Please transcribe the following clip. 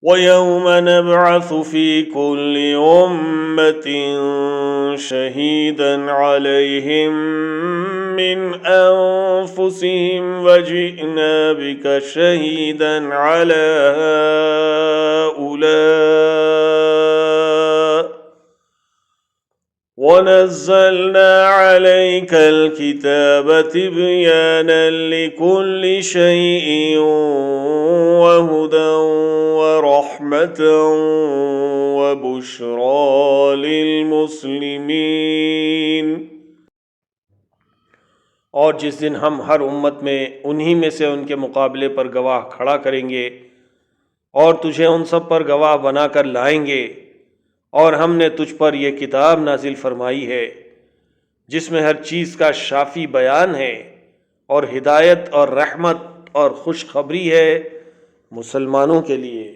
वयौम नबअसु फी कुल्लि उम्मतिन शहीदन अलैहिम मिन अनफुसिहिम वजिअना बिका शहीदन अला हाउला वनज़्ज़लना अलैकल किताब तिबयाना लिकुल्लि शैइन वहुदन वरहमतन वबुश्रा लिलमुस्लिमीन। और जिस दिन हम हर उम्मत में उन्हीं में से उनके मुकाबले पर गवाह खड़ा करेंगे और तुझे उन सब पर गवाह बनाकर लाएंगे, और हमने तुझ पर यह किताब नाजिल फरमाई है जिसमें हर चीज़ का शाफी बयान है और हिदायत और रहमत और खुशखबरी है मुसलमानों के लिए।